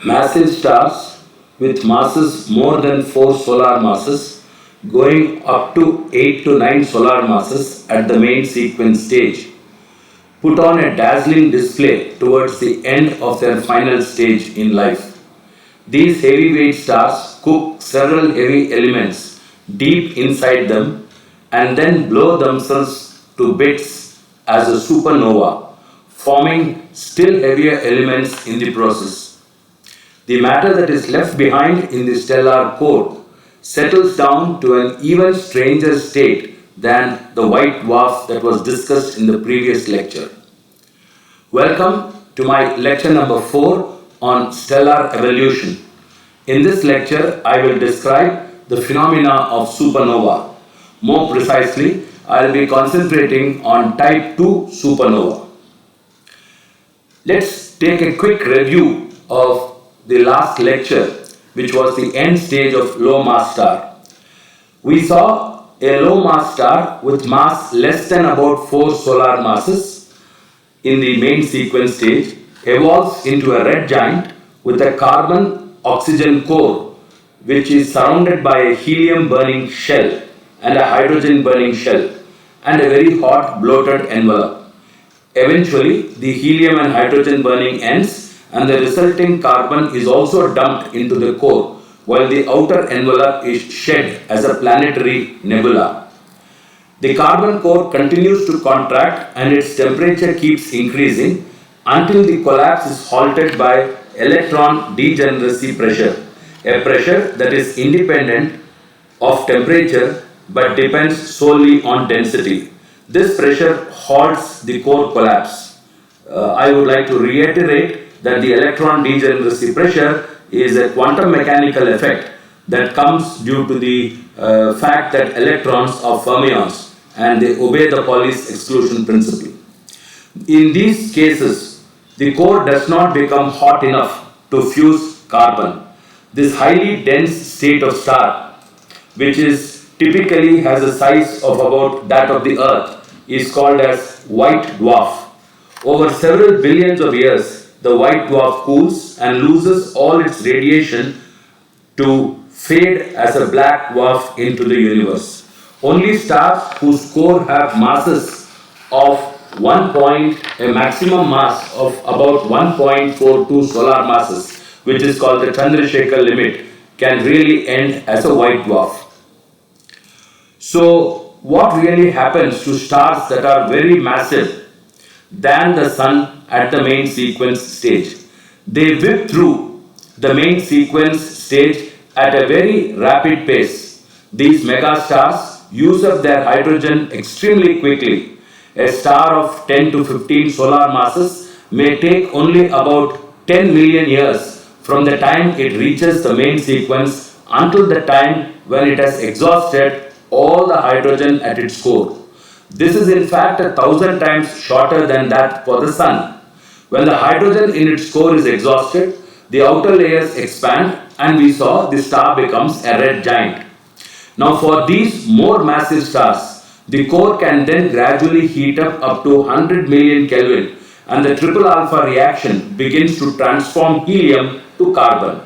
Massive stars with masses more than 4 solar masses, going up to 8 to 9 solar masses at the main sequence stage, put on a dazzling display towards the end of their final stage in life. These heavyweight stars cook several heavy elements deep inside them and then blow themselves to bits as a supernova, forming still heavier elements in the process. The matter that is left behind in the stellar core settles down to an even stranger state than the white dwarf that was discussed in the previous lecture. Welcome to my lecture number 4 on stellar evolution. In this lecture, I will describe the phenomena of supernova. More precisely, I will be concentrating on type 2 supernova. Let's take a quick review of the last lecture, which was the end stage of low mass star. We saw a low mass star with mass less than about 4 solar masses in the main sequence stage evolves into a red giant with a carbon oxygen core which is surrounded by a helium burning shell and a hydrogen burning shell and a very hot bloated envelope. Eventually, the helium and hydrogen burning ends and the resulting carbon is also dumped into the core while the outer envelope is shed as a planetary nebula. The carbon core continues to contract and its temperature keeps increasing until the collapse is halted by electron degeneracy pressure, a pressure that is independent of temperature but depends solely on density. This pressure halts the core collapse. I would like to reiterate that the electron degeneracy pressure is a quantum mechanical effect that comes due to the fact that electrons are fermions and they obey the Pauli's exclusion principle. In these cases, the core does not become hot enough to fuse carbon. This highly dense state of star, which is typically has a size of about that of the Earth, is called as white dwarf. Over several billions of years, the white dwarf cools and loses all its radiation to fade as a black dwarf into the universe. Only stars whose core have masses of 1 point, a maximum mass of about 1.42 solar masses, which is called the Chandrasekhar limit, can really end as a white dwarf. So, what really happens to stars that are very massive than the Sun at the main sequence stage? They whip through the main sequence stage at a very rapid pace. These megastars use up their hydrogen extremely quickly. A star of 10 to 15 solar masses may take only about 10 million years from the time it reaches the main sequence until the time when it has exhausted all the hydrogen at its core. This is in fact 1,000 times shorter than that for the Sun. When the hydrogen in its core is exhausted, the outer layers expand and we saw the star becomes a red giant. Now for these more massive stars, the core can then gradually heat up to 100 million Kelvin and the triple alpha reaction begins to transform helium to carbon.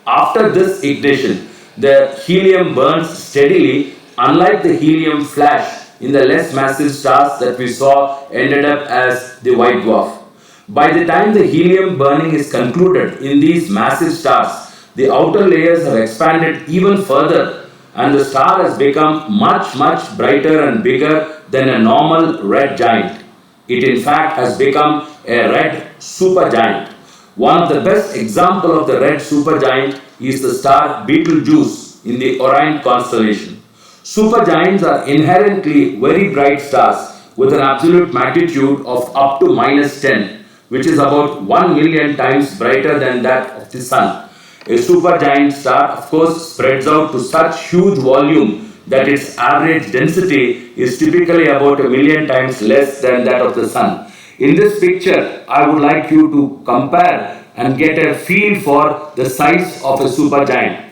After this ignition, the helium burns steadily, unlike the helium flash in the less massive stars that we saw ended up as the white dwarf. By the time the helium burning is concluded in these massive stars, the outer layers have expanded even further and the star has become much brighter and bigger than a normal red giant. It in fact has become a red supergiant. One of the best example of the red supergiant is the star Betelgeuse in the Orion constellation. Supergiants are inherently very bright stars with an absolute magnitude of up to minus 10, which is about 1 million times brighter than that of the Sun. A supergiant star, of course, spreads out to such huge volume that its average density is typically about 1 million times less than that of the Sun. In this picture, I would like you to compare and get a feel for the size of a supergiant.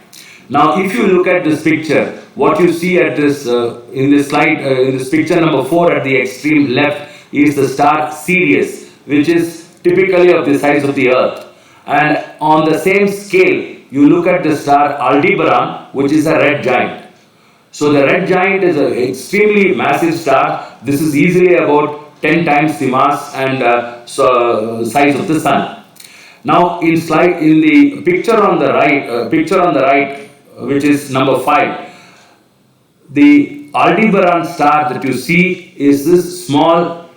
Now, if you look at this picture, what you see at this in this slide, in this picture number 4 at the extreme left is the star Sirius, which is typically of the size of the Earth. And on the same scale, you look at the star Aldebaran, which is a red giant. So the red giant is an extremely massive star. This is easily about 10 times the mass and size of the sun. Now, in the picture on the right, which is number 5, the Aldebaran star that you see is this small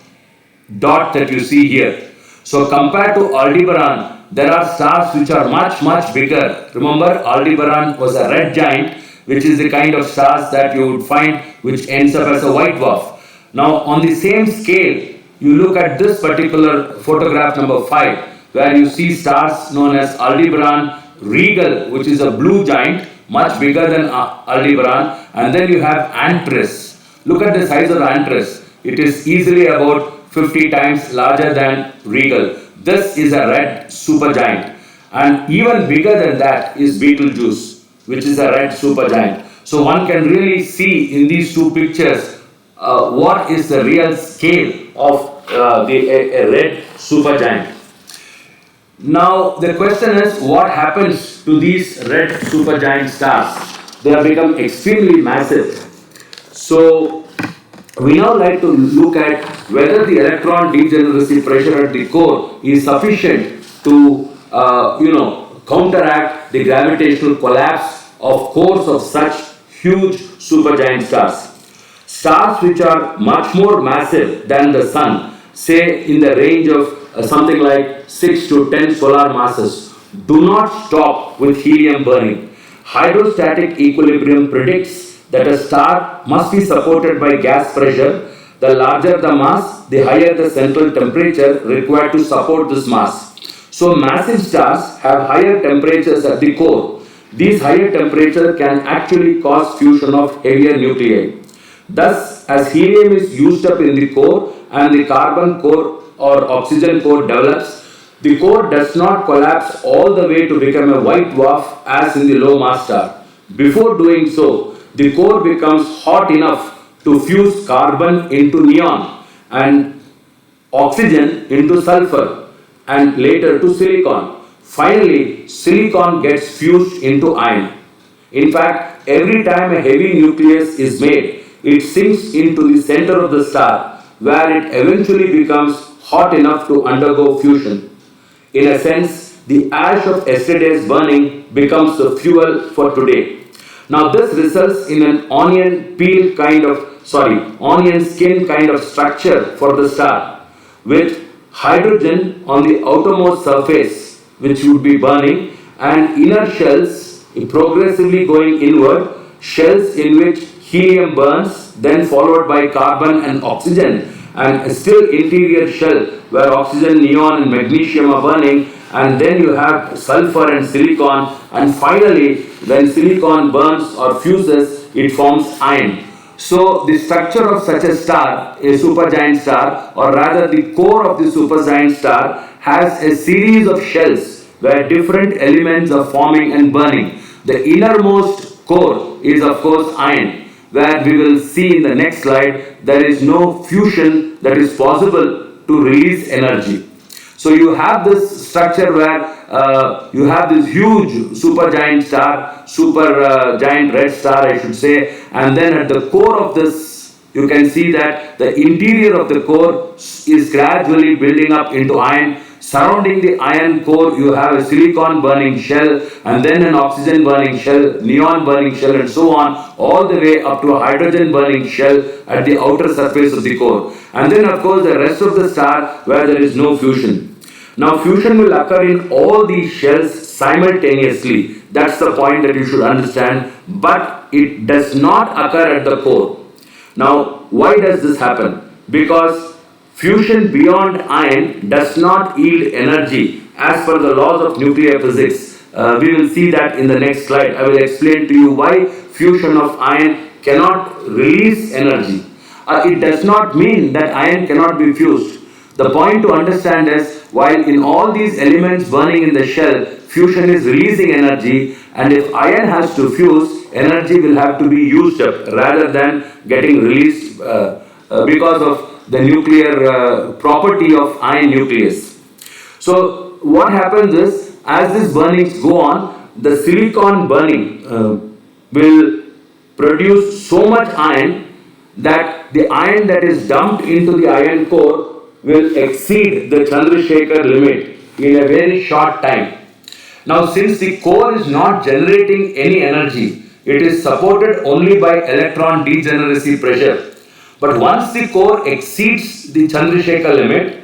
dot that you see here. So compared to Aldebaran, there are stars which are much bigger. Remember, Aldebaran was a red giant, which is the kind of stars that you would find which ends up as a white dwarf. Now, on the same scale, you look at this particular photograph number 5, where you see stars known as Aldebaran Regal, which is a blue giant, much bigger than Aldebaran, and then you have Antares. Look at the size of Antares. It is easily about 50 times larger than Regal. This is a red supergiant. And even bigger than that is Betelgeuse, which is a red supergiant. So one can really see in these two pictures what is the real scale of a red supergiant. Now the question is, what happens to these red supergiant stars? They have become extremely massive. So we now like to look at whether the electron degeneracy pressure at the core is sufficient to counteract the gravitational collapse of cores of such huge supergiant stars. Stars which are much more massive than the sun, say in the range of something like 6 to 10 solar masses, do not stop with helium burning. Hydrostatic equilibrium predicts that a star must be supported by gas pressure. The larger the mass, the higher the central temperature required to support this mass. So massive stars have higher temperatures at the core. These higher temperatures can actually cause fusion of heavier nuclei. Thus, as helium is used up in the core and the carbon core or oxygen core develops, the core does not collapse all the way to become a white dwarf as in the low mass star. Before doing so, the core becomes hot enough to fuse carbon into neon and oxygen into sulfur and later to silicon. Finally, silicon gets fused into iron. In fact, every time a heavy nucleus is made, it sinks into the center of the star, where it eventually becomes hot enough to undergo fusion. In a sense, the ash of yesterday's burning becomes the fuel for today. Now, this results in an onion skin kind of structure for the star, with hydrogen on the outermost surface, which would be burning, and inner shells progressively going inward, shells in which helium burns, then followed by carbon and oxygen, and a still interior shell where oxygen, neon, and magnesium are burning, and then you have sulfur and silicon, and finally, when silicon burns or fuses, it forms iron. So, the structure of such a star, a supergiant star, or rather the core of the supergiant star, has a series of shells where different elements are forming and burning. The innermost core is, of course, iron, where we will see in the next slide there is no fusion that is possible to release energy. So you have this structure where you have this huge supergiant star, giant red star I should say, and then at the core of this you can see that the interior of the core is gradually building up into iron. Surrounding the iron core, you have a silicon burning shell, and then an oxygen burning shell, neon burning shell, and so on, all the way up to a hydrogen burning shell at the outer surface of the core. And then, of course, the rest of the star where there is no fusion. Now, fusion will occur in all these shells simultaneously. That's the point that you should understand. But it does not occur at the core. Now, why does this happen? Because fusion beyond iron does not yield energy as per the laws of nuclear physics. We will see that in the next slide. I will explain to you why fusion of iron cannot release energy. It does not mean that iron cannot be fused. The point to understand is, while in all these elements burning in the shell, fusion is releasing energy, and if iron has to fuse, energy will have to be used up rather than getting released because of the nuclear property of iron nucleus. So what happens is as these burnings go on, the silicon burning will produce so much iron that the iron that is dumped into the iron core will exceed the Chandrasekhar limit in a very short time. Now, since the core is not generating any energy, it is supported only by electron degeneracy pressure. But once the core exceeds the Chandrasekhar limit,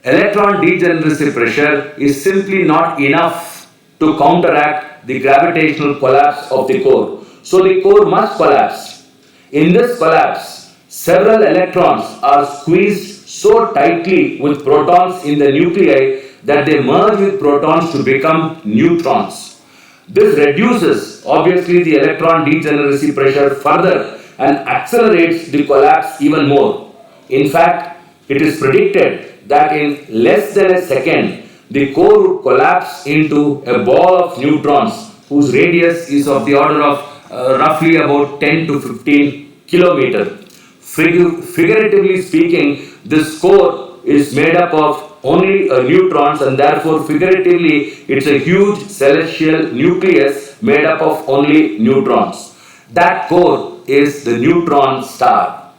electron degeneracy pressure is simply not enough to counteract the gravitational collapse of the core. So the core must collapse. In this collapse, several electrons are squeezed so tightly with protons in the nuclei that they merge with protons to become neutrons. This reduces obviously the electron degeneracy pressure further and accelerates the collapse even more. In fact, it is predicted that in less than a second, the core would collapse into a ball of neutrons whose radius is of the order of roughly about 10 to 15 kilometer. Figuratively speaking, this core is made up of only neutrons, and therefore figuratively it's a huge celestial nucleus made up of only neutrons. That core is the neutron star.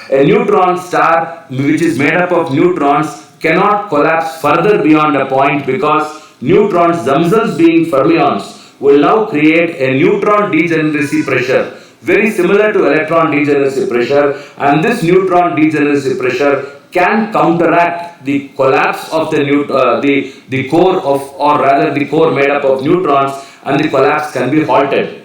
A neutron star which is made up of neutrons cannot collapse further beyond a point because neutrons themselves being fermions will now create a neutron degeneracy pressure very similar to electron degeneracy pressure, and this neutron degeneracy pressure can counteract the collapse of the core of, or rather the core made up of neutrons, and the collapse can be halted.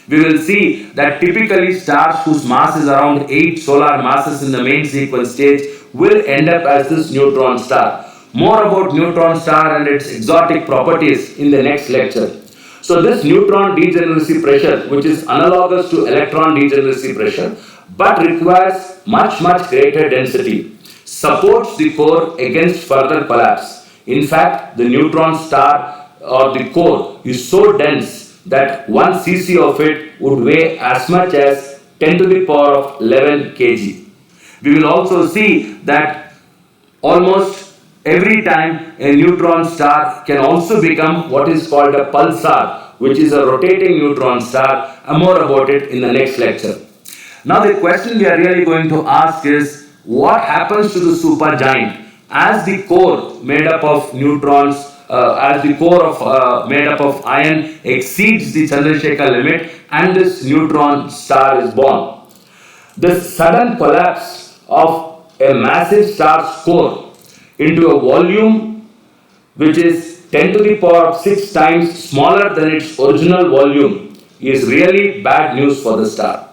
We will see that typically stars whose mass is around 8 solar masses in the main sequence stage will end up as this neutron star. More about neutron star and its exotic properties in the next lecture. So this neutron degeneracy pressure, which is analogous to electron degeneracy pressure, but requires much greater density, supports the core against further collapse. In fact, the neutron star or the core is so dense that 1 cc of it would weigh as much as 10 to the power of 11 kg. We will also see that almost every time a neutron star can also become what is called a pulsar, which is a rotating neutron star, and more about it in the next lecture. Now the question we are really going to ask is, what happens to the supergiant as the core made up of neutrons, as the core of made up of iron exceeds the Chandrasekhar limit and this neutron star is born? The sudden collapse of a massive star's core into a volume which is 10 to the power of 6 times smaller than its original volume is really bad news for the star.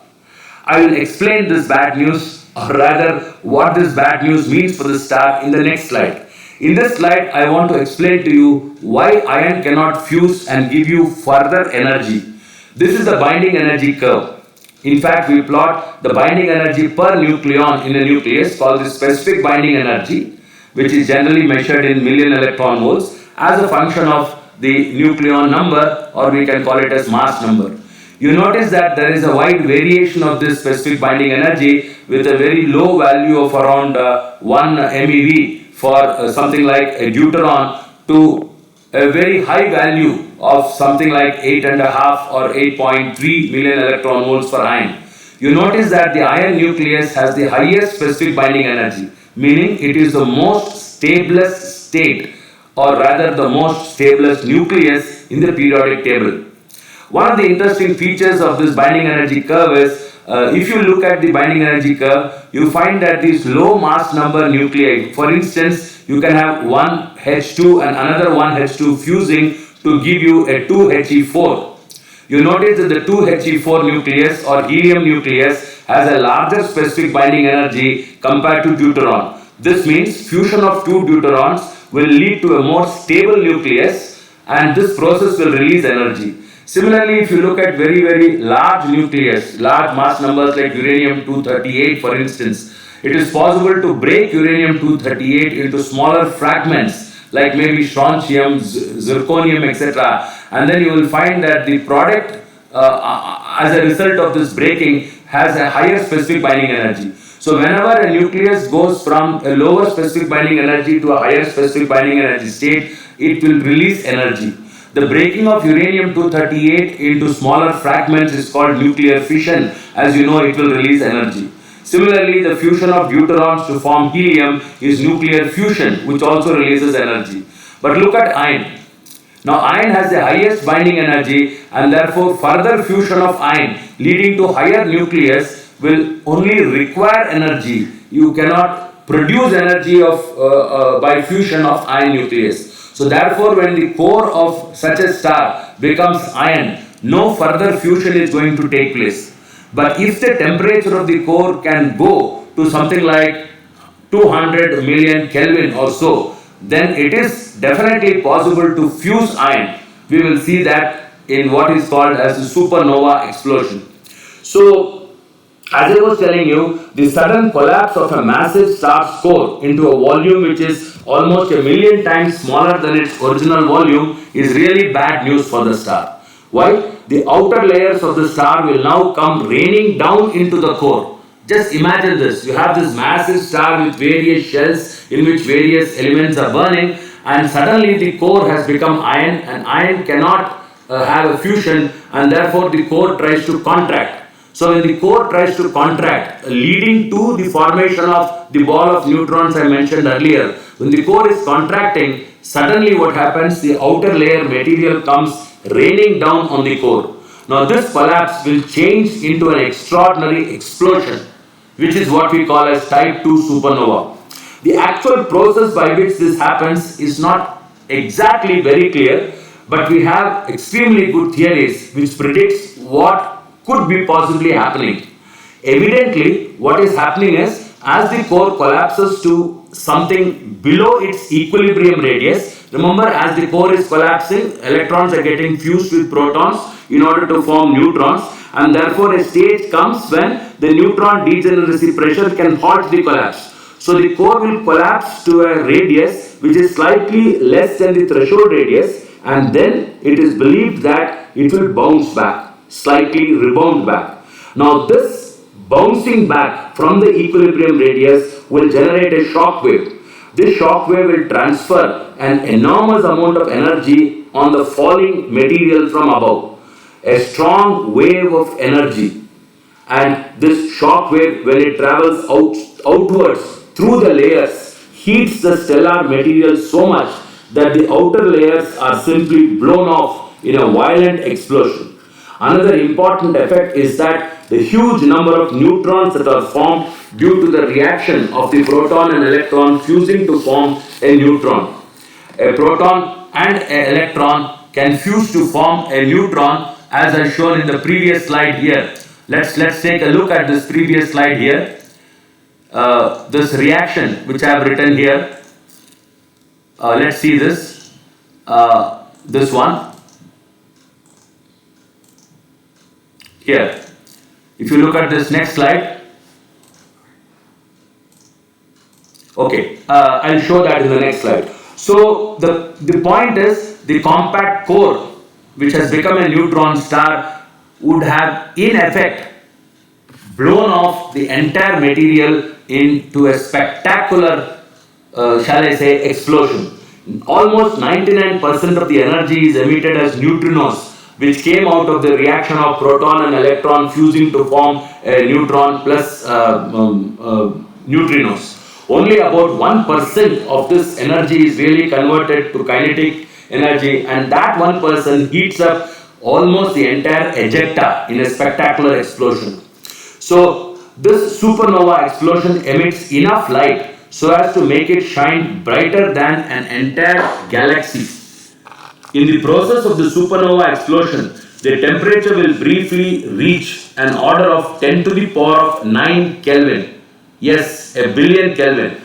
I will explain this bad news, or rather what this bad news means for the star, in the next slide. In this slide, I want to explain to you why iron cannot fuse and give you further energy. This is the binding energy curve. In fact, we plot the binding energy per nucleon in a nucleus called the specific binding energy, which is generally measured in million electron volts, as a function of the nucleon number, or we can call it as mass number. You notice that there is a wide variation of this specific binding energy, with a very low value of around 1 MeV for something like a deuteron, to a very high value of something like 8.5 or 8.3 million electron volts for iron. You notice that the iron nucleus has the highest specific binding energy, meaning it is the most stablest state, or rather the most stablest nucleus in the periodic table. One of the interesting features of this binding energy curve is, if you look at the binding energy curve, you find that these low mass number nuclei, for instance, you can have one H2 and another one H2 fusing to give you a 2He4. You notice that the 2He4 nucleus or helium nucleus has a larger specific binding energy compared to deuteron. This means fusion of two deuterons will lead to a more stable nucleus, and this process will release energy. Similarly, if you look at very large nucleus, large mass numbers like uranium-238 for instance, it is possible to break uranium-238 into smaller fragments like maybe strontium, zirconium, etc. And then you will find that the product as a result of this breaking has a higher specific binding energy. So whenever a nucleus goes from a lower specific binding energy to a higher specific binding energy state, it will release energy. The breaking of uranium-238 into smaller fragments is called nuclear fission. As you know, it will release energy. Similarly, the fusion of deuterons to form helium is nuclear fusion, which also releases energy. But look at iron. Now, iron has the highest binding energy, and therefore further fusion of iron leading to higher nucleus will only require energy. You cannot produce energy by fusion of iron nucleus. So therefore, when the core of such a star becomes iron, no further fusion is going to take place. But if the temperature of the core can go to something like 200 million Kelvin or so, then it is definitely possible to fuse iron. We will see that in what is called as a supernova explosion. So, as I was telling you, the sudden collapse of a massive star's core into a volume which is almost a million times smaller than its original volume is really bad news for the star. Why? The outer layers of the star will now come raining down into the core. Just imagine this. You have this massive star with various shells in which various elements are burning, and suddenly the core has become iron, and iron cannot have a fusion, and therefore the core tries to contract. So when the core tries to contract, leading to the formation of the ball of neutrons I mentioned earlier, when the core is contracting, suddenly what happens? The outer layer material comes raining down on the core. Now this collapse will change into an extraordinary explosion, which is what we call as type 2 supernova. The actual process by which this happens is not exactly very clear, but we have extremely good theories which predicts what could be possibly happening. Evidently, what is happening is as the core collapses to something below its equilibrium radius, remember as the core is collapsing, electrons are getting fused with protons in order to form neutrons, and therefore a stage comes when the neutron degeneracy pressure can halt the collapse. So the core will collapse to a radius which is slightly less than the threshold radius, and then it is believed that it will bounce back, slightly rebound back. Now this bouncing back from the equilibrium radius will generate a shock wave. This shock wave will transfer an enormous amount of energy on the falling material from above. A strong wave of energy, and this shock wave, when it travels outwards through the layers, heats the stellar material so much that the outer layers are simply blown off in a violent explosion. Another important effect is that the huge number of neutrons that are formed due to the reaction of the proton and electron fusing to form a neutron. A proton and an electron can fuse to form a neutron, as I shown in the previous slide here. Let's take a look at this previous slide here. This reaction which I have written here. Let's see this. This one here. If you look at this next slide. Okay, I'll show that in the next slide. So the point is, the compact core which has become a neutron star would have in effect blown off the entire material into a spectacular, shall I say, explosion. Almost 99% of the energy is emitted as neutrinos, which came out of the reaction of proton and electron fusing to form a neutron plus neutrinos. Only about 1% of this energy is really converted to kinetic energy, and that 1% heats up almost the entire ejecta in a spectacular explosion. So this supernova explosion emits enough light so as to make it shine brighter than an entire galaxy. In the process of the supernova explosion, the temperature will briefly reach an order of 10 to the power of 9 Kelvin. Yes, a billion Kelvin.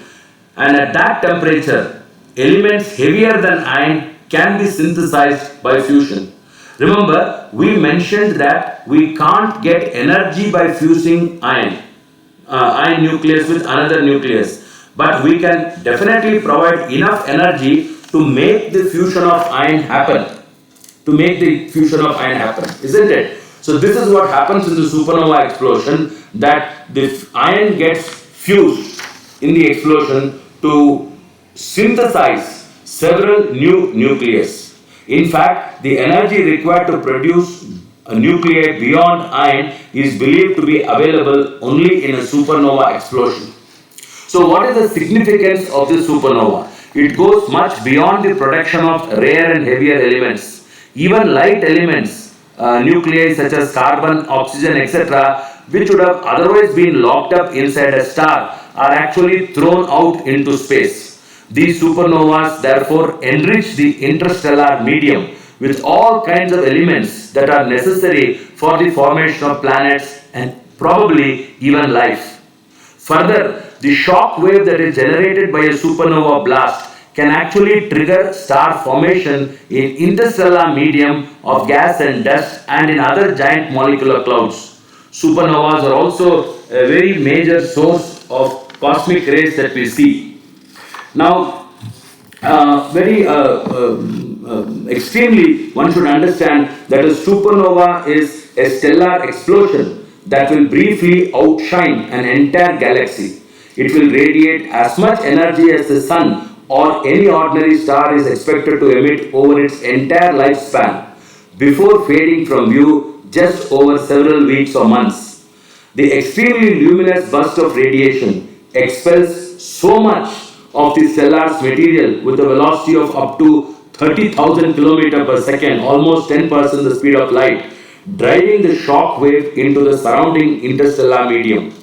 And at that temperature, elements heavier than iron can be synthesized by fusion. Remember, we mentioned that we can't get energy by fusing iron nucleus with another nucleus, but we can definitely provide enough energy to make the fusion of iron happen. Isn't it? So this is what happens in the supernova explosion, that the iron gets fused in the explosion to synthesize several new nucleus. In fact, the energy required to produce a nuclei beyond iron is believed to be available only in a supernova explosion. So, what is the significance of this supernova? It goes much beyond the production of rare and heavier elements. Even light elements, nuclei such as carbon, oxygen, etc., which would have otherwise been locked up inside a star, are actually thrown out into space. These supernovas therefore enrich the interstellar medium with all kinds of elements that are necessary for the formation of planets and probably even life. Further, the shock wave that is generated by a supernova blast can actually trigger star formation in interstellar medium of gas and dust and in other giant molecular clouds. Supernovas are also a very major source of cosmic rays that we see. Now, very extremely, one should understand that a supernova is a stellar explosion that will briefly outshine an entire galaxy. It will radiate as much energy as the sun or any ordinary star is expected to emit over its entire lifespan before fading from view just over several weeks or months. The extremely luminous burst of radiation expels so much of the stellar's material with a velocity of up to 30,000 km per second, almost 10% the speed of light, driving the shock wave into the surrounding interstellar medium.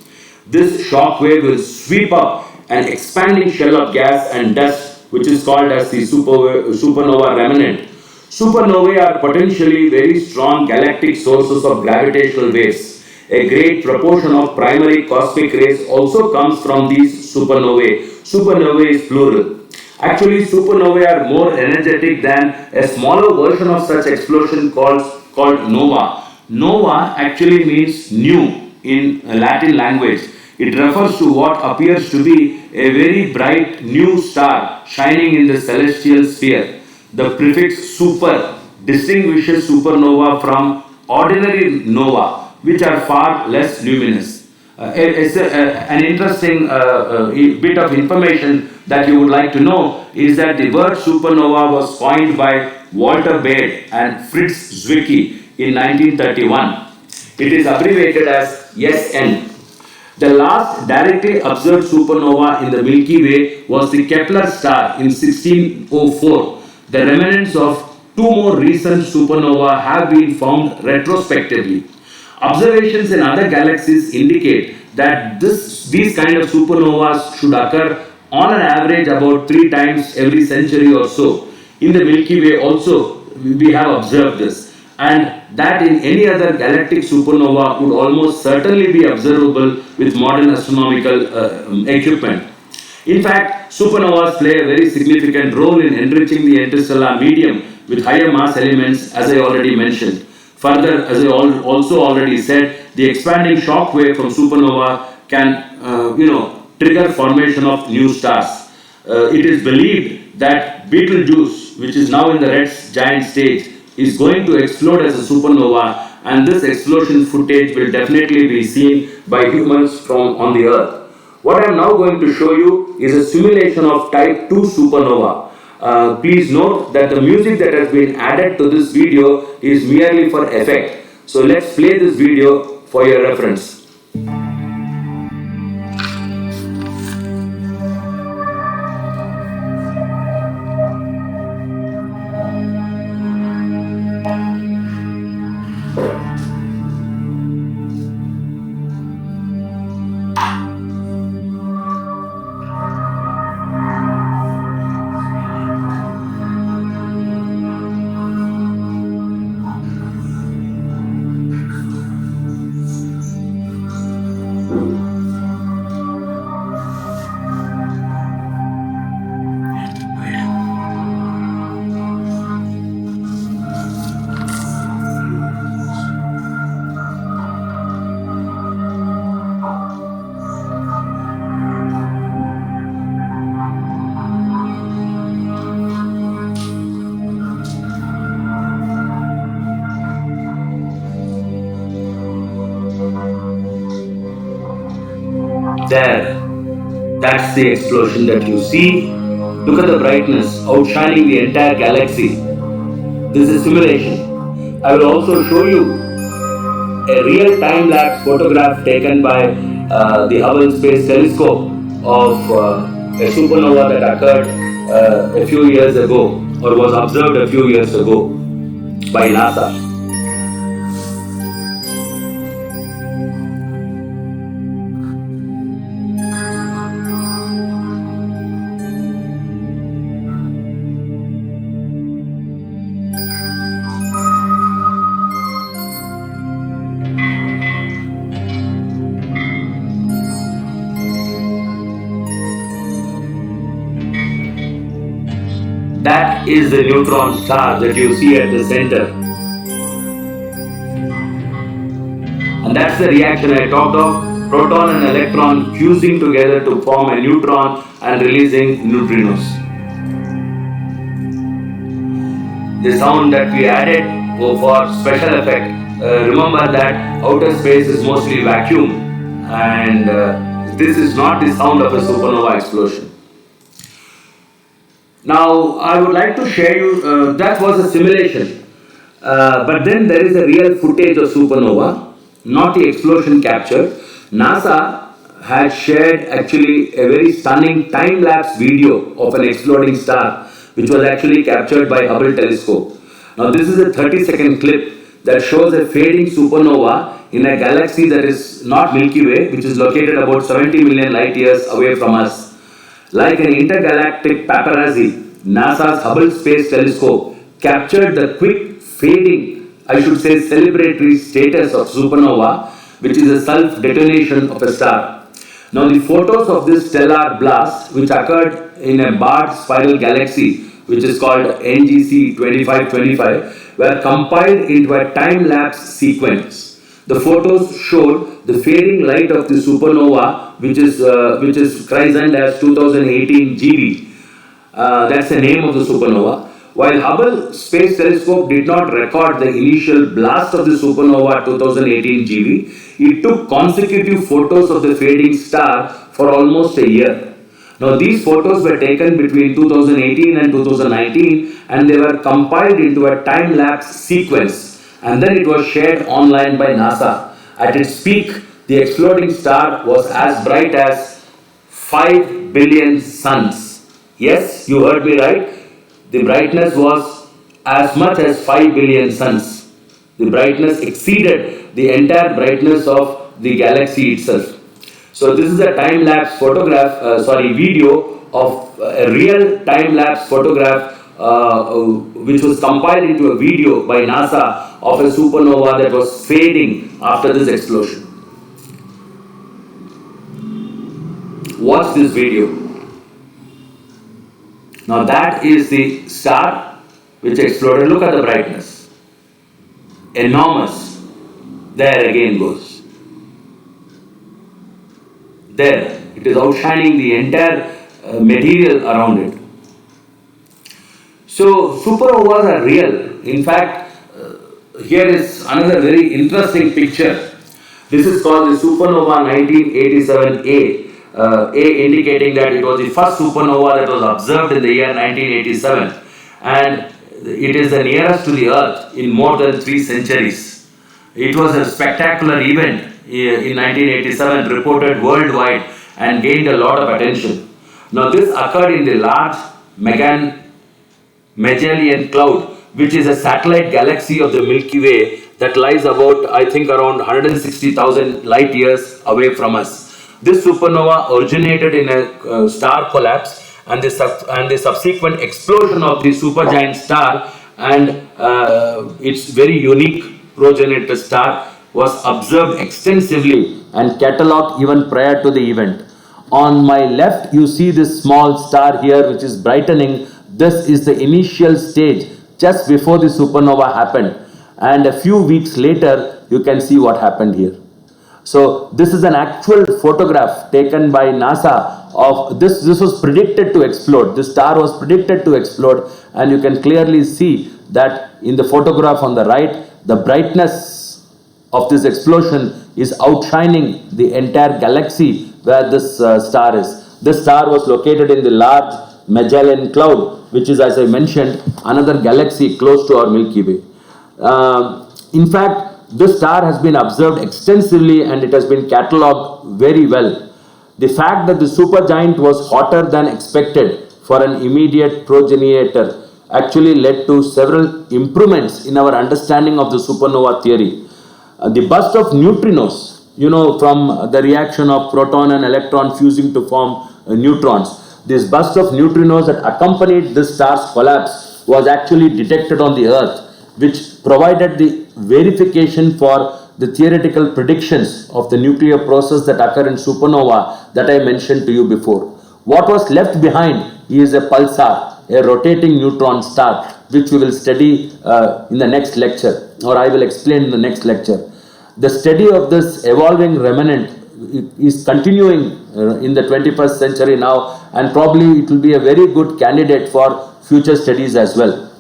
This shock wave will sweep up an expanding shell of gas and dust, which is called as the supernova remnant. Supernovae are potentially very strong galactic sources of gravitational waves. A great proportion of primary cosmic rays also comes from these supernovae. Supernovae is plural. Actually, supernovae are more energetic than a smaller version of such explosion called nova. Nova actually means new in Latin language. It refers to what appears to be a very bright new star shining in the celestial sphere. The prefix super distinguishes supernova from ordinary nova, which are far less luminous. An interesting bit of information that you would like to know is that the word supernova was coined by Walter Baade and Fritz Zwicky in 1931. It is abbreviated as SN. The last directly observed supernova in the Milky Way was the Kepler star in 1604. The remnants of two more recent supernovae have been found retrospectively. Observations in other galaxies indicate that these kind of supernovas should occur on an average about 3 times every century or so. In the Milky Way also we have observed this, and that in any other galactic supernova would almost certainly be observable with modern astronomical equipment. In fact, supernovas play a very significant role in enriching the interstellar medium with higher mass elements, as I already mentioned. Further, as I also already said, the expanding shock wave from supernova can, trigger formation of new stars. It is believed that Betelgeuse, which is now in the red giant stage, is going to explode as a supernova, and this explosion footage will definitely be seen by humans from on the Earth. What I am now going to show you is a simulation of type 2 supernova. Please note that the music that has been added to this video is merely for effect. So let's play this video for your reference. There, that's the explosion that you see. Look at the brightness outshining the entire galaxy. This is simulation. I will also show you a real time-lapse photograph taken by the Hubble Space Telescope of a supernova that occurred a few years ago, or was observed a few years ago by NASA. That is the neutron star that you see at the center. And that's the reaction I talked of, proton and electron fusing together to form a neutron and releasing neutrinos. The sound that we added for special effect, remember that outer space is mostly vacuum, and this is not the sound of a supernova explosion. Now, I would like to share you, that was a simulation, but then there is a real footage of supernova, not the explosion captured. NASA had shared actually a very stunning time-lapse video of an exploding star, which was actually captured by Hubble telescope. Now, this is a 30-second clip that shows a fading supernova in a galaxy that is not Milky Way, which is located about 70 million light years away from us. Like an intergalactic paparazzi, NASA's Hubble Space Telescope captured the quick fading, I should say celebratory status of supernova, which is a self-detonation of a star. Now the photos of this stellar blast, which occurred in a barred spiral galaxy, which is called NGC 2525, were compiled into a time-lapse sequence. The photos showed the fading light of the supernova, which is christened as 2018 GB. That's the name of the supernova. While Hubble Space Telescope did not record the initial blast of the supernova 2018 GB, it took consecutive photos of the fading star for almost a year. Now these photos were taken between 2018 and 2019, and they were compiled into a time-lapse sequence, and then it was shared online by NASA. At its peak, the exploding star was as bright as 5 billion suns. Yes, you heard me right. The brightness was as much as 5 billion suns. The brightness exceeded the entire brightness of the galaxy itself. So this is a time-lapse video of a real time-lapse photograph which was compiled into a video by NASA of a supernova that was fading after this explosion. Watch this video. Now that is the star which exploded. Look at the brightness. Enormous. There again goes. There. It is outshining the entire material around it. So supernovas are real. In fact, here is another very interesting picture. This is called the supernova 1987A. A indicating that it was the first supernova that was observed in the year 1987, and it is the nearest to the Earth in more than 3 centuries. It was a spectacular event in 1987, reported worldwide and gained a lot of attention. Now this occurred in the large Magellan Cloud, which is a satellite galaxy of the Milky Way that lies about, I think, around 160,000 light years away from us. This supernova originated in a star collapse, and the subsequent explosion of the supergiant star and its very unique progenitor star was observed extensively and catalogued even prior to the event. On my left, you see this small star here which is brightening. This is the initial stage just before the supernova happened, and a few weeks later you can see what happened here. So this is an actual photograph taken by NASA of this. This was predicted to explode. This star was predicted to explode, and you can clearly see that in the photograph on the right, the brightness of this explosion is outshining the entire galaxy where this star is. This star was located in the large Magellan Cloud, which is, as I mentioned, another galaxy close to our Milky Way. In fact, this star has been observed extensively and it has been catalogued very well. The fact that the supergiant was hotter than expected for an immediate progenitor actually led to several improvements in our understanding of the supernova theory. The burst of neutrinos, from the reaction of proton and electron fusing to form neutrons. This burst of neutrinos that accompanied this star's collapse was actually detected on the Earth, which provided the verification for the theoretical predictions of the nuclear process that occur in supernova that I mentioned to you before. What was left behind is a pulsar, a rotating neutron star, which we will study in the next lecture, or I will explain in the next lecture. The study of this evolving remnant is continuing in the 21st century now, and probably it will be a very good candidate for future studies as well.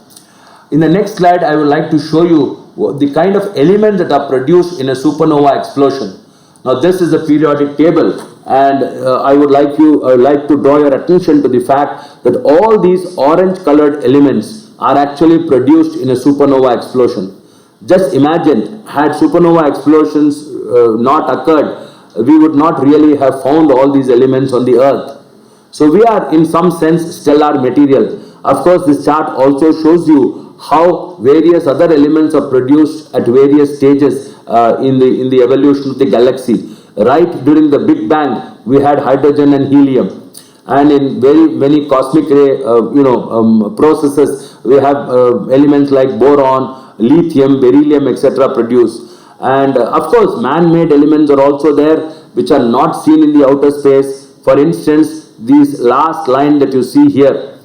In the next slide, I would like to show you the kind of elements that are produced in a supernova explosion. Now, this is a periodic table, and I would like to draw your attention to the fact that all these orange-colored elements are actually produced in a supernova explosion. Just imagine, had supernova explosions not occurred, we would not really have found all these elements on the Earth. So we are in some sense stellar material. Of course, this chart also shows you how various other elements are produced at various stages in the evolution of the galaxy. Right during the Big Bang, we had hydrogen and helium, and in very many cosmic ray processes, we have elements like boron, lithium, beryllium, etc. produced. And of course, man-made elements are also there, which are not seen in the outer space. For instance, this last line that you see here,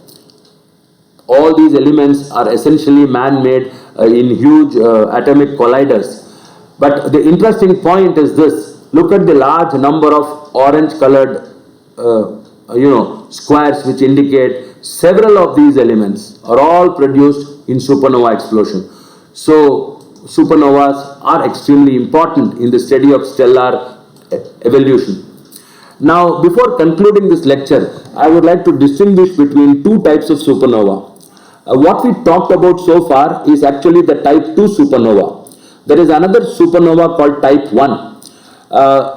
all these elements are essentially man-made in huge atomic colliders. But the interesting point is this: look at the large number of orange-colored, squares, which indicate several of these elements are all produced in supernova explosion. So supernovas are extremely important in the study of stellar evolution. Now, before concluding this lecture, I would like to distinguish between two types of supernova. What we talked about so far is actually the type 2 supernova. There is another supernova called type 1.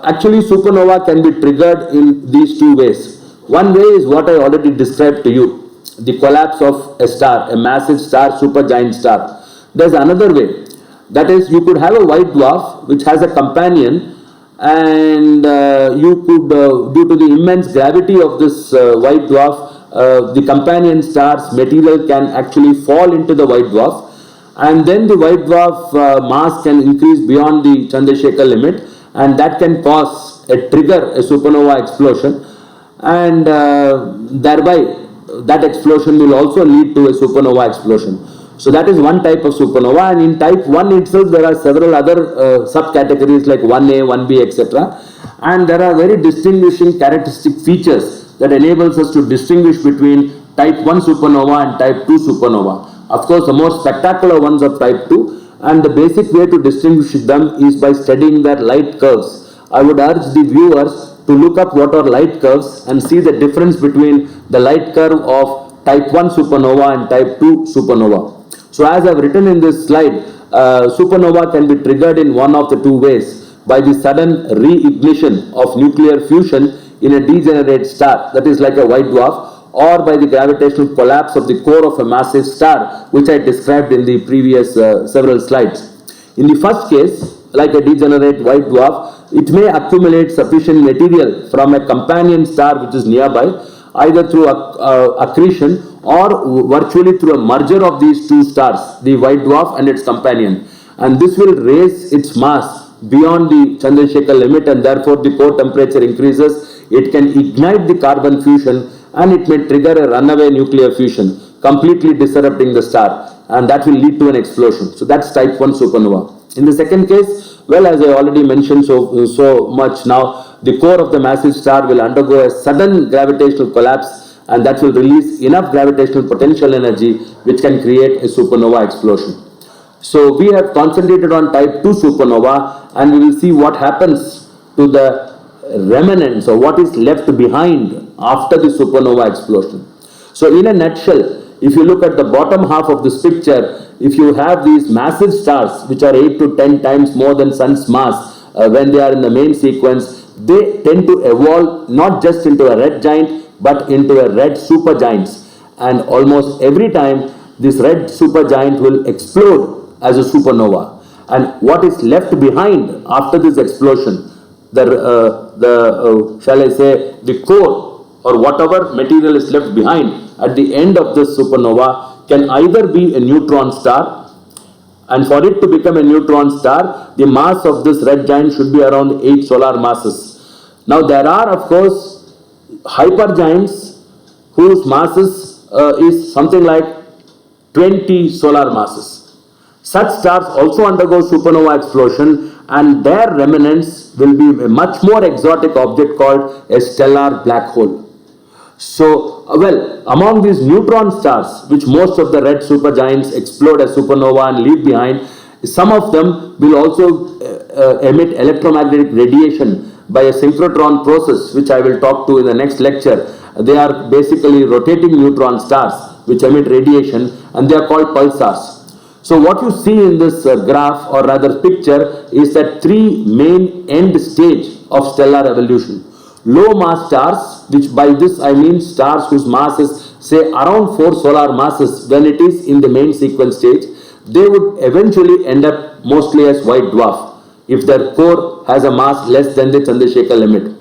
Actually, supernova can be triggered in these two ways. One way is what I already described to you, the collapse of a star, a massive star, supergiant star. There's another way. That is, you could have a white dwarf which has a companion, and you could, due to the immense gravity of this white dwarf, the companion star's material can actually fall into the white dwarf, and then the white dwarf mass can increase beyond the Chandrasekhar limit, and that can cause a supernova explosion, and thereby that explosion will also lead to a supernova explosion. So that is one type of supernova, and in type 1 itself there are several other subcategories like 1A, 1B, etc. And there are very distinguishing characteristic features that enables us to distinguish between type 1 supernova and type 2 supernova. Of course, the more spectacular ones are type 2, and the basic way to distinguish them is by studying their light curves. I would urge the viewers to look up what are light curves and see the difference between the light curve of type 1 supernova and type 2 supernova. So as I have written in this slide, supernova can be triggered in one of the two ways: by the sudden reignition of nuclear fusion in a degenerate star, that is like a white dwarf, or by the gravitational collapse of the core of a massive star, which I described in the previous several slides. In the first case, like a degenerate white dwarf, it may accumulate sufficient material from a companion star which is nearby, either through accretion or virtually through a merger of these two stars, the white dwarf and its companion. And this will raise its mass beyond the Chandrasekhar limit, and therefore the core temperature increases. It can ignite the carbon fusion, and it may trigger a runaway nuclear fusion, completely disrupting the star, and that will lead to an explosion. So that's type 1 supernova. In the second case, well, as I already mentioned so much now, the core of the massive star will undergo a sudden gravitational collapse, and that will release enough gravitational potential energy which can create a supernova explosion. So we have concentrated on type 2 supernova, and we will see what happens to the remnants or what is left behind after the supernova explosion. So in a nutshell, if you look at the bottom half of this picture, if you have these massive stars which are 8 to 10 times more than Sun's mass when they are in the main sequence, they tend to evolve not just into a red giant but into a red supergiant. And almost every time this red supergiant will explode as a supernova. And what is left behind after this explosion, shall I say, the core or whatever material is left behind at the end of this supernova can either be a neutron star, and for it to become a neutron star, the mass of this red giant should be around 8 solar masses. Now there are of course hypergiants whose masses is something like 20 solar masses. Such stars also undergo supernova explosion, and their remnants will be a much more exotic object called a stellar black hole. So, among these neutron stars, which most of the red supergiants explode as supernova and leave behind, some of them will also emit electromagnetic radiation by a synchrotron process, which I will talk to in the next lecture. They are basically rotating neutron stars which emit radiation, and they are called pulsars. So what you see in this graph, or rather picture, is that three main end stage of stellar evolution. Low mass stars, which by this I mean stars whose mass is say around 4 solar masses when it is in the main sequence stage, they would eventually end up mostly as white dwarf if their core has a mass less than the Chandrasekhar limit.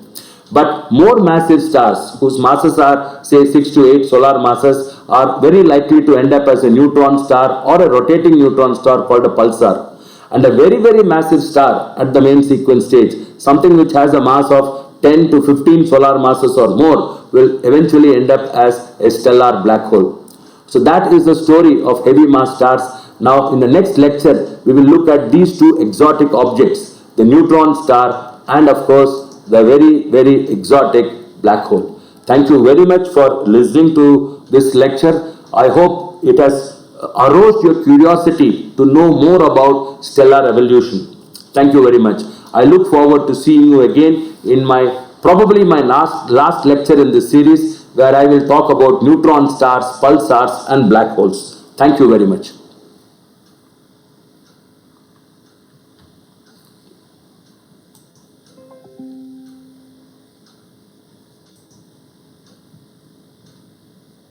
But more massive stars whose masses are say 6 to 8 solar masses are very likely to end up as a neutron star or a rotating neutron star called a pulsar. And a very, very massive star at the main sequence stage, something which has a mass of 10 to 15 solar masses or more, will eventually end up as a stellar black hole. So that is the story of heavy mass stars. Now in the next lecture, we will look at these two exotic objects, the neutron star and of course the very, very exotic black hole. Thank you very much for listening to this lecture. I hope it has aroused your curiosity to know more about stellar evolution. Thank you very much. I look forward to seeing you again in probably my last lecture in this series, where I will talk about neutron stars, pulsars and black holes. Thank you very much.